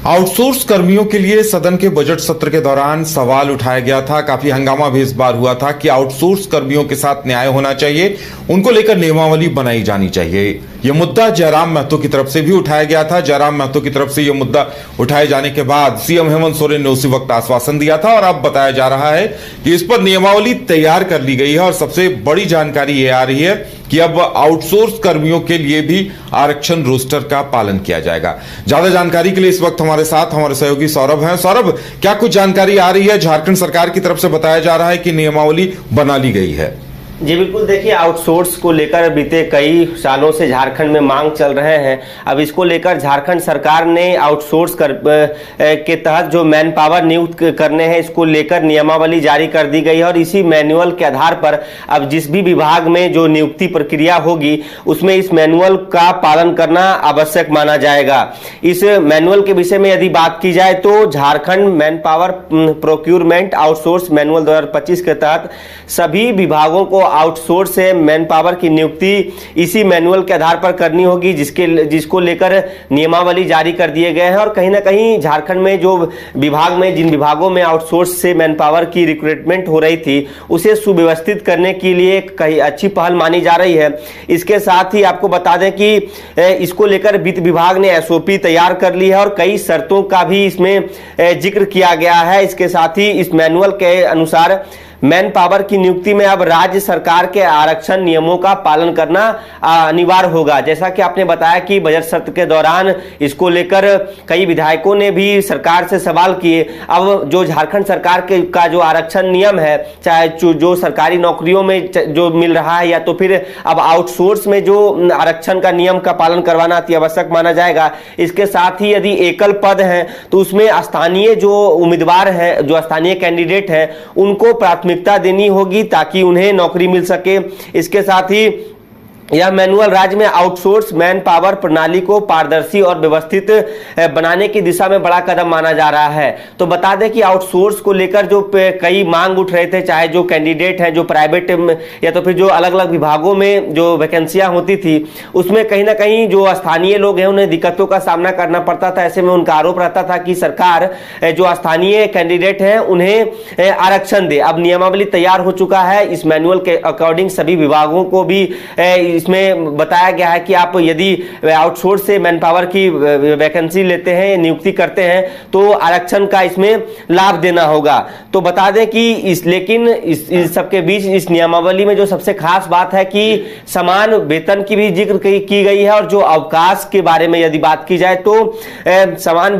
Outsource कर्मियों के लिए सदन के बजट सत्र के दौरान सवाल उठाया गया था। काफी हंगामा भी इस बार हुआ था कि आउटसोर्स कर्मियों के साथ न्याय होना चाहिए, उनको लेकर नियमावली बनाई जानी चाहिए। यह मुद्दा जयराम महतो की तरफ से भी उठाया गया था। जयराम महतो की तरफ से यह मुद्दा उठाए जाने के बाद सीएम हेमंत सोरेन ने उसी वक्त आश्वासन दिया था और अब बताया जा रहा है कि इस पर नियमावली तैयार कर ली गई है। और सबसे बड़ी जानकारी यह आ रही है कि अब आउटसोर्स कर्मियों के लिए भी आरक्षण रोस्टर का पालन किया जाएगा। ज्यादा जानकारी के लिए इस वक्त हमारे साथ हमारे सहयोगी सौरभ हैं। सौरभ, क्या कुछ जानकारी आ रही है? झारखंड सरकार की तरफ से बताया जा रहा है कि नियमावली बना ली गई है। जी बिल्कुल, देखिए आउटसोर्स को लेकर बीते कई सालों से झारखंड में मांग चल रहे हैं। अब इसको लेकर झारखंड सरकार ने आउटसोर्स के तहत जो मैन पावर नियुक्त करने हैं, इसको लेकर नियमावली जारी कर दी गई है। और इसी मैनुअल के आधार पर अब जिस भी विभाग में जो नियुक्ति प्रक्रिया होगी उसमें इस मैनुअल का पालन करना आवश्यक माना जाएगा। इस मैनुअल के विषय में यदि बात की जाए तो Jharkhand man power procurement outsource manual 2025 के तहत सभी विभागों को आउटसोर्स से मैन पावर की नियुक्ति इसी मैनुअल के आधार पर करनी होगी, जिसको लेकर नियमावली जारी कर दिए गए हैं। और कहीं ना कहीं झारखंड में जो विभाग में जिन विभागों में आउटसोर्स से मैन पावर की रिक्रूटमेंट हो रही थी उसे सुव्यवस्थित करने के लिए कई अच्छी पहल मानी जा रही है। इसके साथ ही आपको बता दें कि इसको लेकर वित्त विभाग ने एसओपी तैयार कर ली है और कई शर्तों का भी इसमें जिक्र किया गया है। इसके साथ ही इस मैनुअल के अनुसार मैन पावर की नियुक्ति में अब राज्य सरकार के आरक्षण नियमों का पालन करना अनिवार्य होगा। जैसा कि आपने बताया कि बजट सत्र के दौरान इसको लेकर कई विधायकों ने भी सरकार से सवाल किए। अब जो झारखंड सरकार का जो आरक्षण नियम है, चाहे जो सरकारी नौकरियों में जो मिल रहा है या तो फिर अब आउटसोर्स में जो आरक्षण का नियम का पालन करवाना अति आवश्यक माना जाएगा। इसके साथ ही यदि एकल पद है तो उसमें स्थानीय जो उम्मीदवार है, जो स्थानीय कैंडिडेट है, उनको प्राथमिकता देनी होगी ताकि उन्हें नौकरी मिल सके। इसके साथ ही यह मैनुअल राज्य में आउटसोर्स मैन पावर प्रणाली को पारदर्शी और व्यवस्थित बनाने की दिशा में बड़ा कदम माना जा रहा है। तो बता दें कि आउटसोर्स को लेकर जो कई मांग उठ रहे थे, चाहे जो कैंडिडेट हैं जो प्राइवेट या तो फिर जो अलग अलग विभागों में जो वैकेंसियां होती थी उसमें कहीं ना कहीं जो स्थानीय लोग हैं उन्हें दिक्कतों का सामना करना पड़ता था। ऐसे में उनका आरोप रहता था कि सरकार जो स्थानीय कैंडिडेट हैं उन्हें आरक्षण दे। अब नियमावली तैयार हो चुका है। इस मैनुअल के अकॉर्डिंग सभी विभागों को भी इसमें बताया गया है कि आप यदि आउटसोर्स से मैन पावर की वैकेंसी लेते हैं, नियुक्ति करते हैं तो आरक्षण का इसमें लाभ देना होगा। तो बता दें कि लेकिन इस सबके बीच इस नियमावली में जो सबसे खास बात है कि समान वेतन की भी जिक्र की गई है। और जो अवकाश के बारे में यदि बात की जाए तो समान